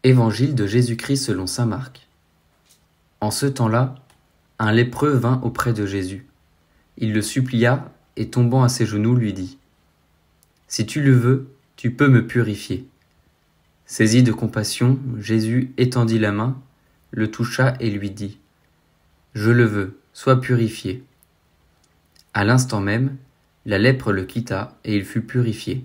Évangile de Jésus-Christ selon saint Marc. En ce temps-là, un lépreux vint auprès de Jésus. Il le supplia et tombant à ses genoux lui dit : « Si tu le veux, tu peux me purifier. » Saisi de compassion, Jésus étendit la main, le toucha et lui dit : « Je le veux, sois purifié. » À l'instant même, la lèpre le quitta et il fut purifié.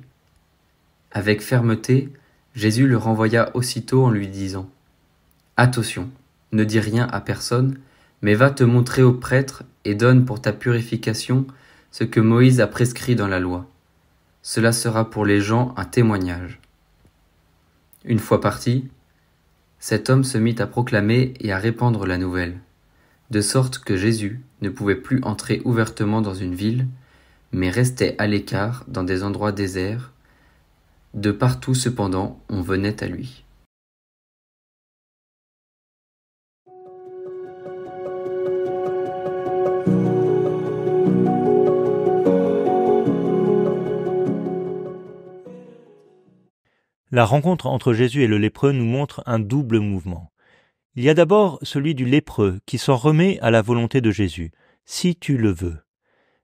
Avec fermeté, Jésus le renvoya aussitôt en lui disant : « Attention, ne dis rien à personne, mais va te montrer au prêtre et donne pour ta purification ce que Moïse a prescrit dans la loi. Cela sera pour les gens un témoignage. » Une fois parti, cet homme se mit à proclamer et à répandre la nouvelle, de sorte que Jésus ne pouvait plus entrer ouvertement dans une ville, mais restait à l'écart dans des endroits déserts. De partout cependant, on venait à lui. La rencontre entre Jésus et le lépreux nous montre un double mouvement. Il y a d'abord celui du lépreux qui s'en remet à la volonté de Jésus, si tu le veux.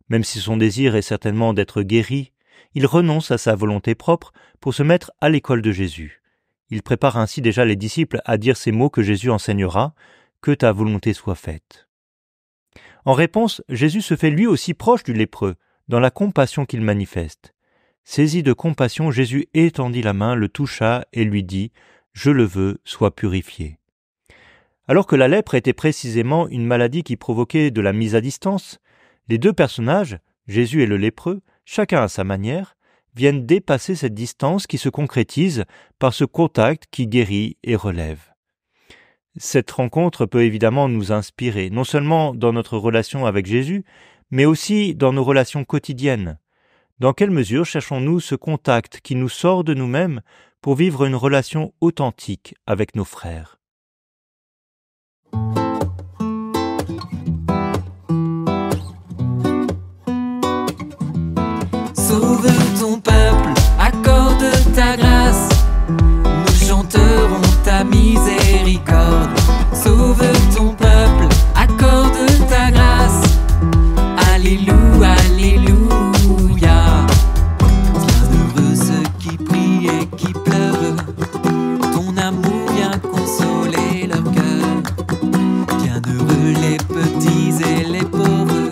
Même si son désir est certainement d'être guéri, il renonce à sa volonté propre pour se mettre à l'école de Jésus. Il prépare ainsi déjà les disciples à dire ces mots que Jésus enseignera, « Que ta volonté soit faite ». En réponse, Jésus se fait lui aussi proche du lépreux, dans la compassion qu'il manifeste. Saisi de compassion, Jésus étendit la main, le toucha et lui dit « Je le veux, sois purifié ». Alors que la lèpre était précisément une maladie qui provoquait de la mise à distance, les deux personnages, Jésus et le lépreux, chacun à sa manière, viennent dépasser cette distance qui se concrétise par ce contact qui guérit et relève. Cette rencontre peut évidemment nous inspirer, non seulement dans notre relation avec Jésus, mais aussi dans nos relations quotidiennes. Dans quelle mesure cherchons-nous ce contact qui nous sort de nous-mêmes pour vivre une relation authentique avec nos frères ? Sauve ton peuple, accorde ta grâce, nous chanterons ta miséricorde. Sauve ton peuple, accorde ta grâce, alléluia, alléluia. Bienheureux ceux qui prient et qui pleurent, ton amour vient consoler leur cœur. Bienheureux les petits et les pauvres,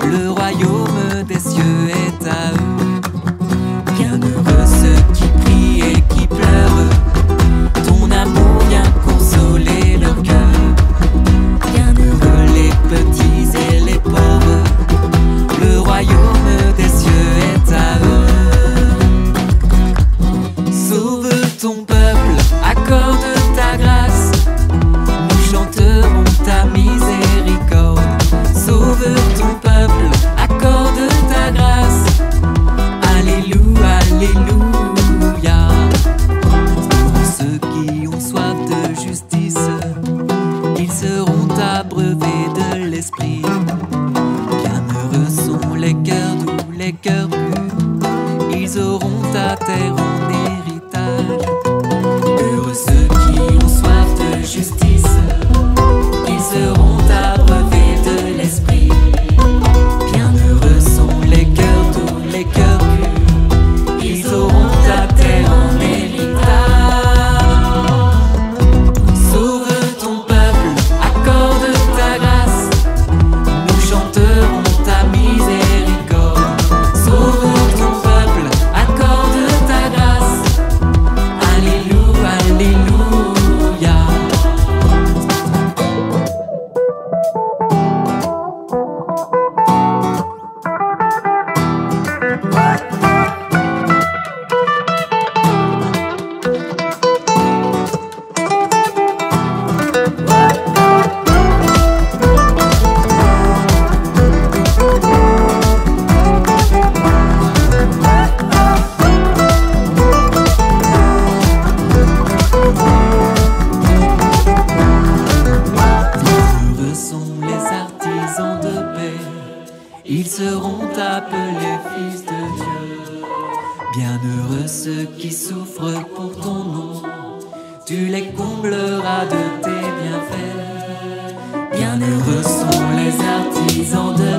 le royaume des cieux est à eux. Bienheureux ceux qui prient et qui pleurent, ton amour vient consoler leur cœur. Bienheureux les petits et les pauvres, le royaume des cieux est à eux. Sauve ton peuple, accorde ta grâce, nous chanterons ta miséricorde. Sauve ton peuple, accorde ta grâce, alléluia, alléluia. Pour ceux qui ont soif de justice, ils seront abreuvés de l'esprit. Bienheureux sont les cœurs doux, les cœurs purs, ils auront ta terre en héritage. Heureux ceux qui ont soif de justice, ils seront abreuvés de l'esprit. Bienheureux sont les cœurs doux, les cœurs purs, ils auront ta terre en héritage. Sauve ton peuple, accorde ta grâce, nous chanterons ta miséricorde. Sauve ton peuple, accorde ta grâce, alléluia, alléluia. Heureux sont les artisans de paix, ils seront appelés fils de Dieu. Bienheureux ceux qui souffrent pour ton nom, tu les combleras de tes bienfaits. Bienheureux sont les artisans de